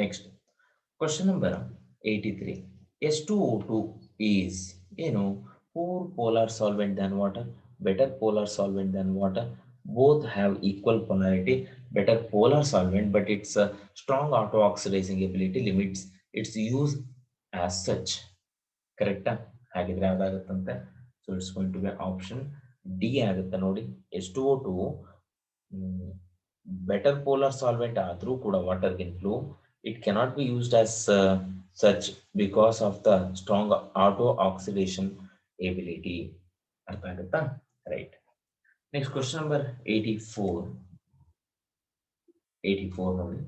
Next question number 83. H2O2 is ಏನು? Poor polar solvent than water, better polar solvent than water, both have equal polarity. Better polar solvent, but its strong auto oxidizing ability limits its use as such. ಕರೆಕ್ಟಾ? ಹಾಗಿದ್ರೆ ಯಾವ್ದಾಗುತ್ತಂತೆ? So it's going to be option D ಆಗುತ್ತೆ ನೋಡಿ. H2O2 better polar solvent ಆದ್ರೂ ಕೂಡ ವಾಟರ್ಗಿಂತಲೂ it cannot be used as such because of the strong auto oxidation ability. ಅರ್ಥ ಆಗುತ್ತಾ? ರೈಟ್. ನೆಕ್ಸ್ಟ್ ಕ್ವಶನ್ ನಂಬರ್ 84 ನೋಡಿ.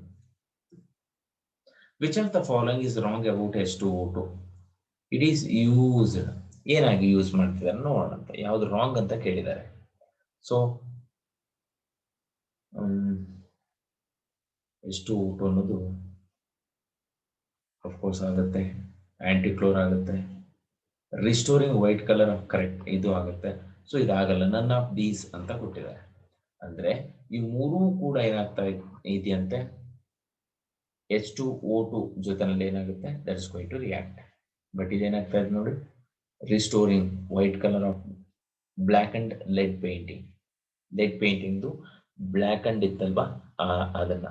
Which of the following is wrong about H2O2? It is used, ಏನಾಗಿ use ಮಾಡ್ತಿದ್ದಾರೆ ನೋಡೋಣ ಅಂತ. ಯಾವ್ದು ರಾಂಗ್ ಅಂತ ಕೇಳಿದ್ದಾರೆ. ಸೊ H2O2 ಅನ್ನೋದು ಅಫ್ಕೋರ್ಸ್ ಆಗುತ್ತೆ, ಆಂಟಿಕ್ಲೋರ್ ಆಗುತ್ತೆ, restoring white colour of correct ಇದು ಆಗುತ್ತೆ. ಸೊ ಇದಾಗಲ್ಲ, ನನ್ ಆಫ್ ದೀಸ್ ಅಂತ ಕೊಟ್ಟಿದ್ದಾರೆ. ಅಂದ್ರೆ ಈ ಮೂರೂ ಕೂಡ ಏನಾಗ್ತಾ ಇದೆಯಂತೆ, H2O2 ಜೊತೆನಲ್ಲಿ ಏನಾಗುತ್ತೆ, that is going to react. But ಇದೇನಾಗ್ತಾ ಇದೆ ನೋಡಿ, restoring white colour of blackened lead painting. Lead ಪೇಂಟಿಂಗ್ದು ಬ್ಲ್ಯಾಕ್ ಅಂಡ್ ಇತ್ತಲ್ವಾ, ಅದನ್ನ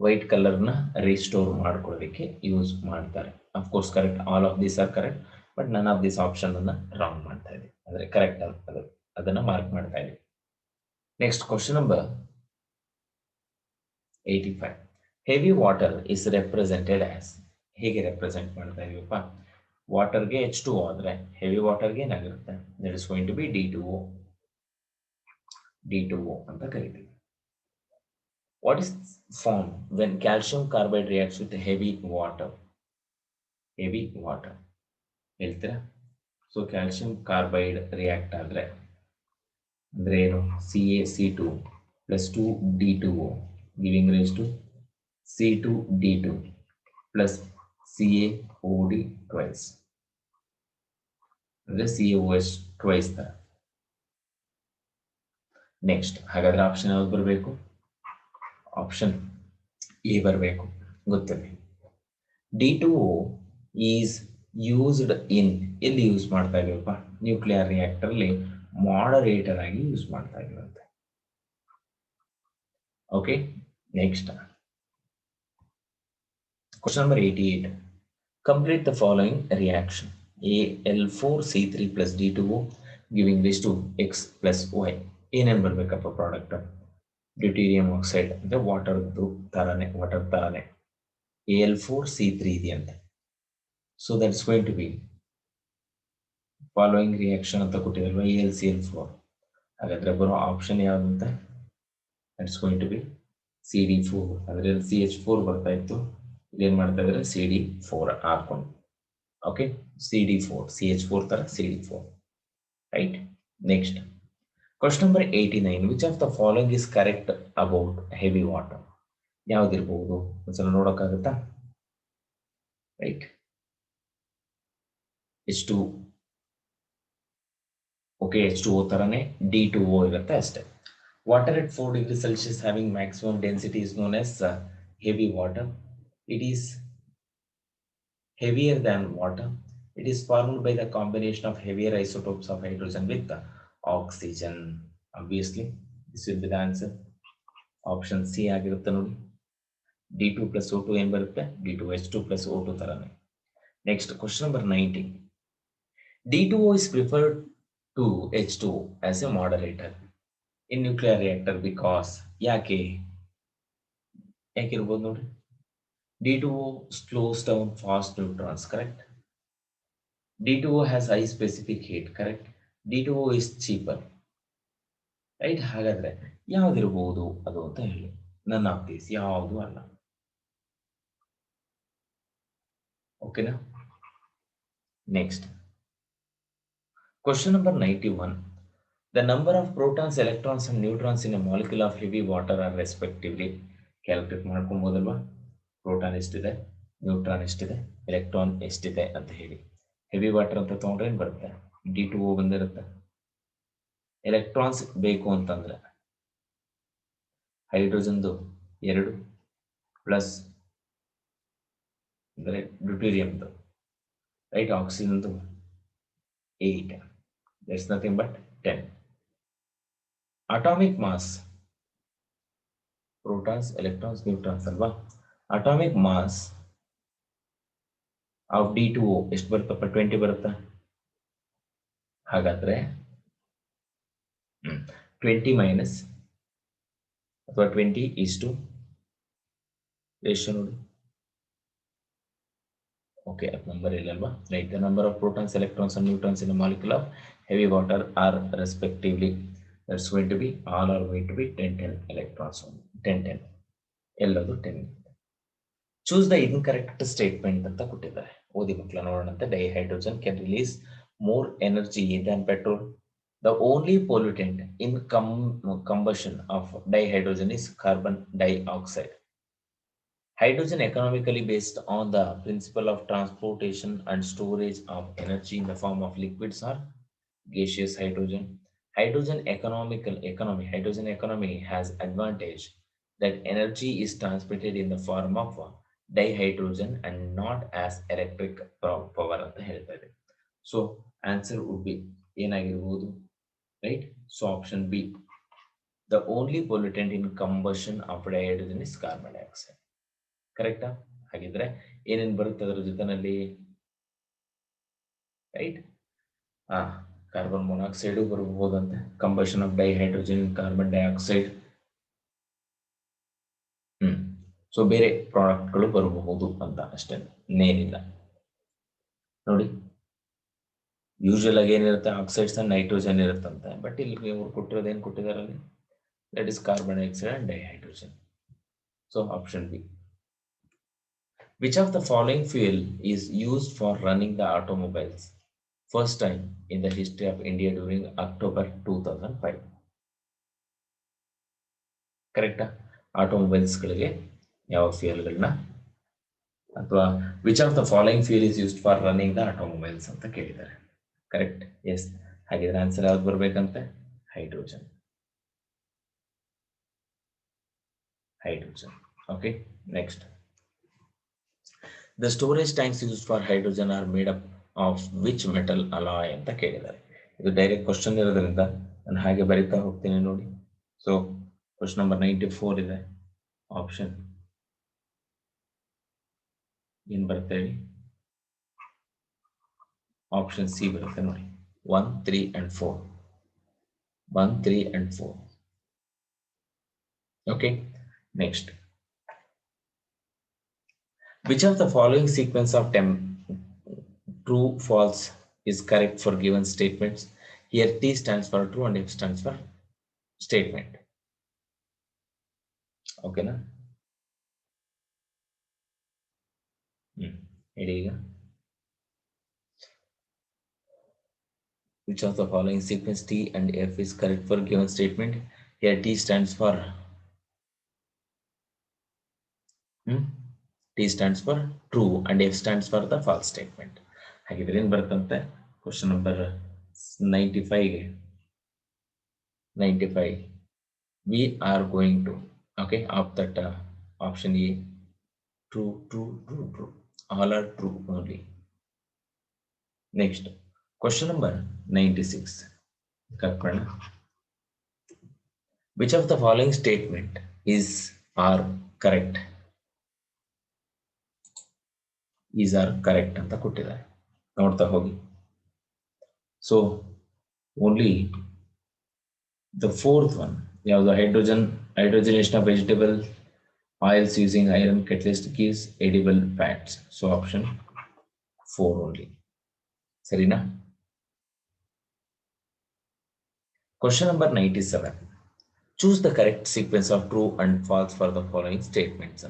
ವೈಟ್ ಕಲರ್ನ ರಿಸ್ಟೋರ್ ಮಾಡ್ಕೊಳ್ಳೋದಕ್ಕೆ ಯೂಸ್ ಮಾಡ್ತಾರೆ. Of course correct, all of these are correct, but none of this option ಅನ್ನ ರಾಂಗ್ ಮಾಡ್ತಾ ಇದ್ದೀವಿ. ಅಂದ್ರೆ ಕರೆಕ್ಟ್ ಆಗ್ತದೆ, ಅದನ್ನ ಮಾರ್ಕ್ ಮಾಡ್ತಾ ಇದ್ದೀವಿ. Next question number 85. Heavy water is represented as, ಹೇಗೆ ರೆಪ್ರೆಸೆಂಟ್ ಮಾಡ್ತಾ ಇದೀವಪ್ಪ? ವಾಟರ್ಗೆ H2O ಆದ್ರೆ ಹೆವಿ ವಾಟರ್ಗೆ ಏನಾಗಿರುತ್ತೆ, that is going to be D2O ಅಂತ ಕರಿತೀವಿ. What is form when calcium carbide reacts with heavy water ಹೇಳ್ತೀರಾ? ಸೊ ಕ್ಯಾಲ್ಸಿಯಂ ಕಾರ್ಬೈಡ್ ರಿಯಾಕ್ಟ್ ಆದ್ರೆ ಅಂದ್ರೆ ಏನು, CaC2 plus 2D2O giving rise to C2D2 plus CaOD twice, ಅಂದ್ರೆ CaOH twice ತರ. Next ಹಾಗಾದ್ರೆ option ಯಾವ್ದು ಬರಬೇಕು? ಆಪ್ಷನ್ ಎ ಬರಬೇಕು. ಗೊತ್ತಿದೆ. D2O ಈಸ್ ಯೂಸ್ಡ್ ಇನ್, ಎಲ್ಲಿ ಯೂಸ್ ಮಾಡ್ತಾ ಇದೀವಪ್ಪ? ನ್ಯೂಕ್ಲಿಯರ್ ರಿಯಾಕ್ಟರ್ ಅಲ್ಲಿ ಮಾಡರೇಟರ್ ಆಗಿ ಯೂಸ್ ಮಾಡ್ತಾ ಇದೀವಂತೆ. Okay, next question number 88. Complete the following reaction. Al4C3 plus D2O giving rise to X plus Y. ಏನೇನು ಬರ್ಬೇಕಪ್ಪ ಪ್ರಾಡಕ್ಟ್? ಡ್ಯೂಟೀರಿಯಂ ಆಕ್ಸೈಡ್ ಅಂದ್ರೆ ವಾಟರ್ ತರಾನೆ Al4C3 ಇದೆಯಂತೆ. So that's going to be following reaction ಅಂತ ಕೊಟ್ಟಿದಲ್ವ, AlCl4. ಹಾಗಾದ್ರೆ ಬರೋ ಆಪ್ಷನ್ ಯಾವ್ದಂತ? That's going to be CD4. ಅಂದ್ರೆ CH4 ಬರ್ತಾ ಇತ್ತು, ಇಲ್ಲೇನ್ ಮಾಡ್ತಾ ಇದ್ರೆ CD4 ಹಾಕೊಂಡು. ಓಕೆ, CD4 CH4 ತರ CD4, right. Next question number 89. Which of the following is correct about heavy water? ಯಾವ್ದಿರ್ಬಹುದು ಒಂದ್ಸಲ ನೋಡೋಕ್ಕಾಗುತ್ತಾ? ರೈಟ್, H2, ಓಕೆ, H2O ತರನೇ D2O ಇರುತ್ತೆ ಅಷ್ಟೇ. Water at 4 degrees Celsius having maximum density is known as heavy water. It is heavier than water. It is formed by the combination of heavier isotopes of hydrogen with oxygen. Obviously, this will be the answer. Option C ಆಗಿರುತ್ತೆ ನೋಡಿ. D2 plus O2 ಏನು ಬರುತ್ತೆ? D2H2 plus O2 ತರನೇ. Next, question number 90. D2O is preferred to H2O as a moderator in nuclear reactor because ಯಾಕಿರ್ಬೋದು ನೋಡಿ. D2O slows down fast neutrons, correct? D2O has high specific heat, correct? D2O is cheaper, right? ಹಾಗಾದ್ರೆ ಯಾವ್ದಿರ್ಬೋದು ಅದು ಅಂತ ಹೇಳಿ. None of these ಯಾವುದು ಅಲ್ಲ. ಓಕೆನಾ? Next question number 91. The number of protons, electrons and neutrons in a molecule of heavy water are respectively. Calculate ಮಾಡ್ಕೊಬೋದಲ್ವಾ? Proton ಎಷ್ಟಿದೆ, neutron ಎಷ್ಟಿದೆ, ಎಲೆಕ್ಟ್ರಾನ್ ಎಷ್ಟಿದೆ ಅಂತ ಹೇಳಿ. ಹೆವಿ ವಾಟರ್ ಅಂತ ತಗೊಂಡ್ರೆ ಏನು ಬರುತ್ತೆ? D2O ಬಂದಿರುತ್ತೆ. ಎಲೆಕ್ಟ್ರಾನ್ಸ್ ಬೇಕು ಅಂತಂದ್ರೆ ಹೈಡ್ರೋಜನ್ದು 2 ಪ್ಲಸ್ ಅಂದರೆ ಡ್ಯೂಟೀರಿಯಮ್ದು, ರೈಟ್, ಆಕ್ಸಿಜನ್ದು 8. That's nothing but 10. Atomic mass, protons, electrons, neutrons ಅಲ್ವಾ? ಅಟಾಮಿಕ್ ಮಾಸ್ ಆಫ್ D2O ಎಷ್ಟು ಬರುತ್ತಪ್ಪ? 20 ಬರುತ್ತಾ? ಹಾಗಾದ್ರೆ 20 ಮೈನಸ್ ಅಥವಾ 20 ಇಷ್ಟು ರೇಷಿಯೋ ನೋಡಿ. ಓಕೆ, ಅದು ನಂಬರ್ ಇಲ್ಲಲ್ವಾ? Right. The number of protons, electrons and neutrons in molecule of heavy water are respectively. That's going to be all are going to be 10 electrons, 10 ಎಲ್ಲದು 10. ಚೂಸ್ ದ ಇನ್ಕರೆಕ್ಟ್ ಸ್ಟೇಟ್ಮೆಂಟ್ ಅಂತ ಕೊಟ್ಟಿದ್ದಾರೆ. ಓದಿ ಮಕ್ಕಳ ನೋಡೋಣಂತೆ. Dihydrogen can release more energy than petrol. The only pollutant in combustion of dihydrogen is carbon dioxide. Hydrogen economically based on the principle of transportation and storage of energy in the form of liquids or gaseous hydrogen. Hydrogen economy has advantage that energy is transmitted in the form of dihydrogen and not as electric power ಅಂತ ಹೇಳ್ತಾರೆ. So answer would be ಏನಾಗಿರ್ಬೋದು, right? So option B, the only pollutant in combustion of dihydrogen is carbon dioxide. ಕರೆಕ್ಟಾ? ಹಾಗಿದ್ರೆ ಏನೇನು ಬರುತ್ತೆ ಅದರ ಜೊತೆನಲ್ಲಿ, right? Carbon monoxide ಬರಬಹುದಂತೆ. Combustion of dihydrogen carbon dioxide. So ಬೇರೆ ಪ್ರಾಡಕ್ಟ್ಗಳು ಬರಬಹುದು ಅಂತ ಅಷ್ಟೇ, ಇನ್ನೇನಿಲ್ಲ. ನೋಡಿ ಯೂಶುವಲ್ ಆಗಿ ಏನಿರುತ್ತೆ ಆಕ್ಸೈಡ್ಸ್ ಅಂಡ್ ನೈಟ್ರೋಜನ್ ಇರುತ್ತಂತೆ, ಬಟ್ ಇಲ್ಲಿ ಇವ್ರು ಕೊಟ್ಟಿರೋದು ಏನು ಕೊಟ್ಟಿದ್ದಾರೆ, that is carbon dioxide and dihydrogen. So option B. Which of the following fuel is used for running the automobiles first time in the history of India during October 2005? ಕರೆಕ್ಟಾ? ಆಟೋಮೊಬೈಲ್ಸ್ಗಳಿಗೆ ಯಾವ ಫ್ಯೂಯಲ್ಗಳನ್ನ, ಅಥವಾ which of the following fuel is used for running the automobiles ಅಂತ ಕೇಳಿದ್ದಾರೆ. Correct, yes. ಹಾಗಿದ್ರೆ answer ಯಾವ್ದು ಬರ್ಬೇಕಂತೆ? Hydrogen. Hydrogen. Okay, next. The storage tanks used for hydrogen are made up of which metal alloy ಅಂತ ಕೇಳಿದ್ದಾರೆ. ಇದು direct question ಇರೋದ್ರಿಂದ ನಾನು ಹಾಗೆ ಬರೀತಾ ಹೋಗ್ತೀನಿ ನೋಡಿ. ಸೊ ಕ್ವಶನ್ ನಂಬರ್ 94 ಇದೆ. ಆಪ್ಷನ್ ಏನ್ ಬರುತ್ತೆ? ಆಪ್ಷನ್ ಸಿ ಬರುತ್ತೆ ನೋಡಿ. 1, 3 and 4. 1, 3 and 4. Okay, next. Which of the following sequence of true, false is correct for given statements? Here T stands for true and F stands for statement. Okay na? Which of the following sequence T and F is correct for given statement? Here T stands for T stands for true and F stands for the false statement. ಹಾಗಿದ್ರೆ ಏನು ಬರುತ್ತಂತೆ? Question number 95 we are going to, okay, opt that option A, true, true, true, true. All are true only. Next, question number 96. Which of the following statement is are correct? Is are correct ಅಂತ ಕೊಟ್ಟಿದ್ದಾರೆ, ನೋಡ್ತಾ ಹೋಗಿ. So only the fourth one, ಯಾವುದು? hydrogenation of vegetable oils using iron catalyst gives edible fats. So option 4 only. ಸರಿನಾ? Question number 97. Choose the correct sequence of true and false for the following statements.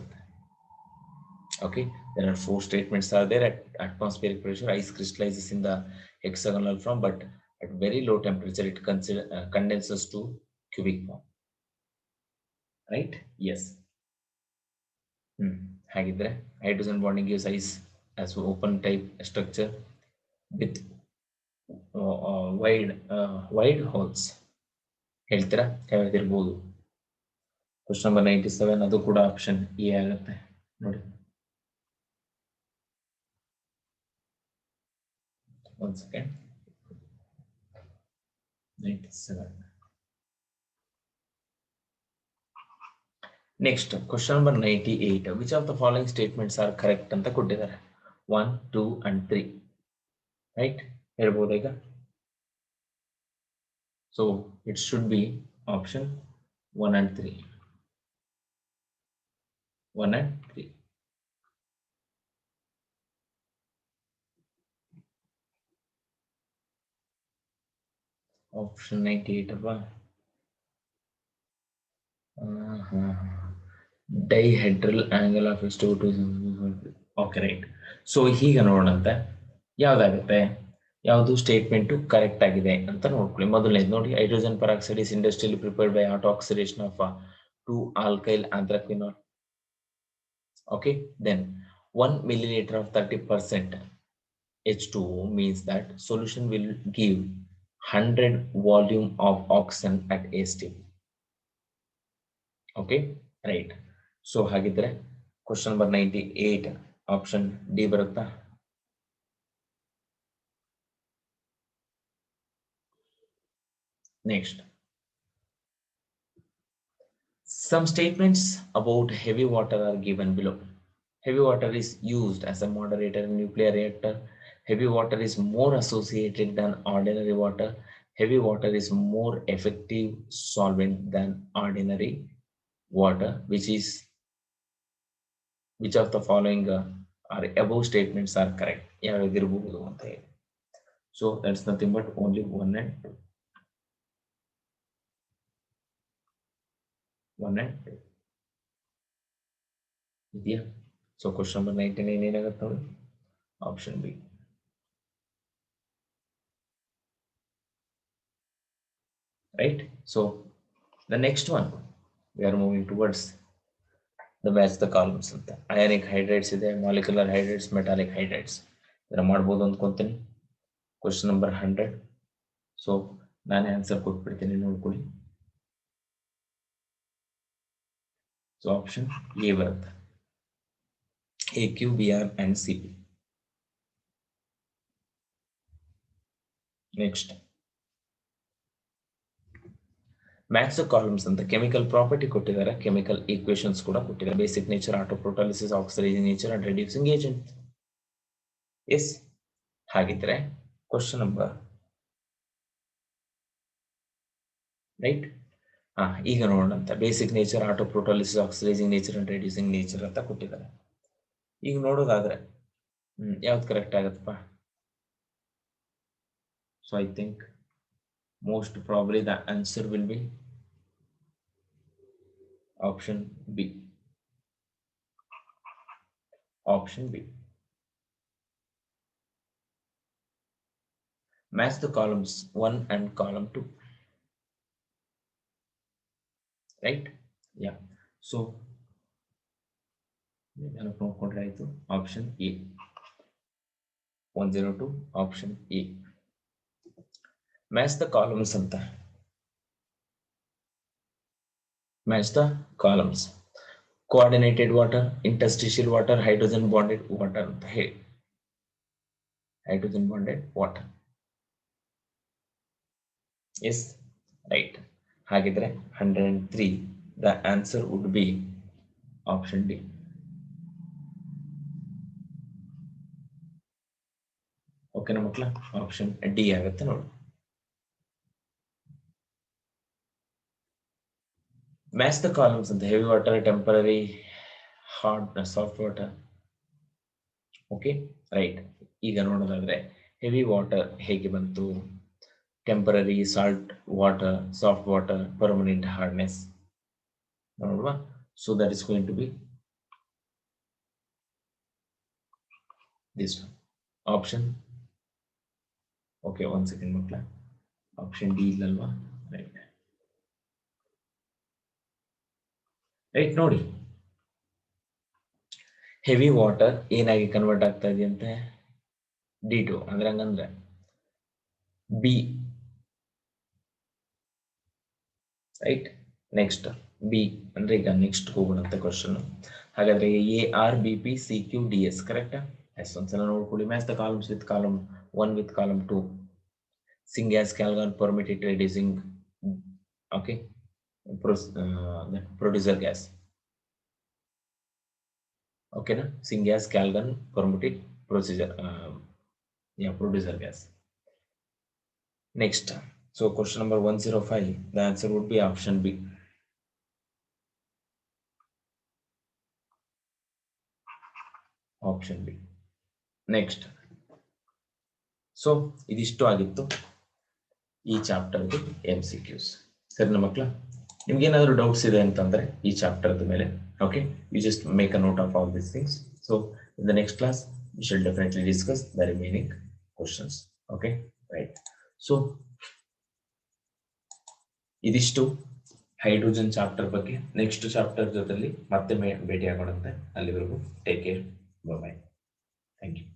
Okay, there are 4 statements are there. At atmospheric pressure, ice crystallizes in the hexagonal form, but at very low temperature it condenses to cubic form. Right? Yes. ಹಾಗಿದ್ರೆ hydrogen bonding gives ice as open type structure with wide holes. ಹೇಳ್ತೀರಾ? ಯಾವ್ದಿರ್ಬೋದು? Question number 97 ಅದು ಕೂಡ option A ಆಗುತ್ತೆ ನೋಡಿ. One second. 97. Next, question number 98. Which of the following statements are correct ಅಂತ ಕೊಟ್ಟಿದ್ದಾರೆ? 1, 2 and 3. Right? ಹೇಳ್ಬೋದು ಈಗ. So it should be option 1 and 3. 1 and 3. Option 98 ಅಲ್ವಾ? ಡೈಹೆಡ್ರಲ್ ಆಂಗಲ್ ಆಫ್ ಎಷ್ಟು? Okay, right. ಸೊ ಹೀಗೆ ನೋಡೋಣಂತೆ ಯಾವ್ದಾಗುತ್ತೆ, ಯಾವುದು ಸ್ಟೇಟ್ಮೆಂಟ್ ಕರೆಕ್ಟ್ ಆಗಿದೆ ಅಂತ ನೋಡ್ಕೊಳ್ಳಿ. ಮೊದಲನೇದು ನೋಡಿ, hydrogen peroxide is ಇಂಡಸ್ಟ್ರಿಯಲಿ prepared by auto oxidation of 2 alkyl anthraquinone. Okay, then 1 milliliter of 30% H2O means that solution will give 100 volume of oxygen at A-step. Okay, right. So ಹಾಗಿದ್ರೆ question number 98 option D ಬರುತ್ತಾ? Next, some statements about heavy water are given below. Heavy water is used as a moderator in nuclear reactor. Heavy water is more associated than ordinary water. Heavy water is more effective solvent than ordinary water. Which of the following or above statements are correct. ಯಾವ್ಯಾವ್ದಿರಬಹುದು ಅಂತ ಹೇಳಿ. So that's nothing but only 1 and 2. 1 and 2. ಇದೆಯಾ? So question number 99 ಏನಾಗುತ್ತೆ ನೋಡಿ? Option B. Right? So the next one, we are moving towards the match the columns ಅಂತ. Ionic hydrides ಇದೆ, molecular hydrides, metallic hydrides. ಇದನ್ನ ಮಾಡ್ಬೋದು ಅಂದ್ಕೊಂತೀನಿ. Question number 100. So ನಾನೇ answer ಕೊಟ್ಬಿಡ್ತೀನಿ, ನೋಡ್ಕೊಳ್ಳಿ. So option A ಬರುತ್ತೆ. AQ, BR and CP. Next. Match the columns ಅಂತ chemical property ಕೊಟ್ಟಿದ್ದಾರೆ, ಕೆಮಿಕಲ್ ಈಕ್ವೇಶನ್ಸ್ ಕೂಡ ಕೊಟ್ಟಿದ್ದಾರೆ. Basic nature, autoprotolysis, oxidising nature and reducing agent. Yes, ಹಾಗಿದ್ರೆ ಕ್ವಶನ್ ನಂಬರ್ ರೈಟ್. ಈಗ ನೋಡೋಣ ಅಂತ. Basic nature, autoprotolysis, oxidising nature and reducing nature ಅಂತ ಕೊಟ್ಟಿದ್ದಾರೆ. ಈಗ ನೋಡೋದಾದ್ರೆ ಯಾವ್ದು ಕರೆಕ್ಟ್ ಆಗತ್ತಪ್ಪ? So I think most probably the answer will be option B. Option B. Match the columns 1 and column 2. Right? Yeah. So option A. 102, option A. Match the columns anta. Match the columns. Coordinated water, interstitial water, hydrogen bonded water anta ಹೇಳಿ. Hydrogen bonded water. Yes, right. ಹಾಗಿದ್ರೆ 103, the answer would be option D. ಓಕೆನಾ ಮಕ್ಕಳ? Option D ಆಗುತ್ತೆ ನೋಡಿ. Match the columns ಅಂತ. Heavy water, temporary, hard, soft water. Okay, right. ಈಗ ನೋಡೋದಾದ್ರೆ heavy water ಹೇಗೆ ಬಂತು? Temporary, salt water, soft water, permanent hardness ನೋಡುವ. So that is going to be this option. Okay, 1 second ಮಕ್ಕಳ. Option D ಇಲ್ಲಲ್ವಾ? Right. Right, ನೋಡಿ. Heavy water ಏನಾಗಿ convert ಆಗ್ತಾ ಇದೆಯಂತೆ? D2. ಅಂದ್ರೆ ಹಂಗಂದ್ರೆ ಬಿ. ರೈಟ್, ನೆಕ್ಸ್ಟ್ ಬಿ ಅಂದ್ರೆ ಈಗ ನೆಕ್ಸ್ಟ್ ಹೋಗೋಣಂತ ಕ್ವಶನ್. ಹಾಗಾದ್ರೆ ARBPCQDS ಕರೆಕ್ಟಾ? ಎಸ್, ಒಂದ್ಸಲ ನೋಡ್ಕೊಳ್ಳಿ. Match the columns with column 1 with column 2. Syngas, calgon, permitted reducing, okay, producer gas. Okay, na? Syngas, calgon, permitted procedure, yeah, producer gas. Next, so question number 105, the answer would be option B. Option B. Next, so ಇದಿಷ್ಟು ಆಗಿತ್ತು ಈ ಚಾಪ್ಟರ್ದು MCQs. ಸರಿನಾ ಮಕ್ಕಳ? ನಿಮ್ಗೆ ಏನಾದರೂ doubts ಇದೆ ಅಂತಂದ್ರೆ ಈ ಚಾಪ್ಟರ್ದ ಮೇಲೆ, okay, you just make a note of all these things. So in the next class we shall definitely discuss the remaining questions. Okay, right. So ಇದಿಷ್ಟು ಹೈಡ್ರೋಜನ್ ಚಾಪ್ಟರ್ ಬಗ್ಗೆ. ನೆಕ್ಸ್ಟ್ ಚಾಪ್ಟರ್ ಜೊತೆಲಿ ಮತ್ತೆ ಭೇಟಿ ಆಗೋಣಂತೆ. ಅಲ್ಲಿವರೆಗೂ take care, bye. Thank you.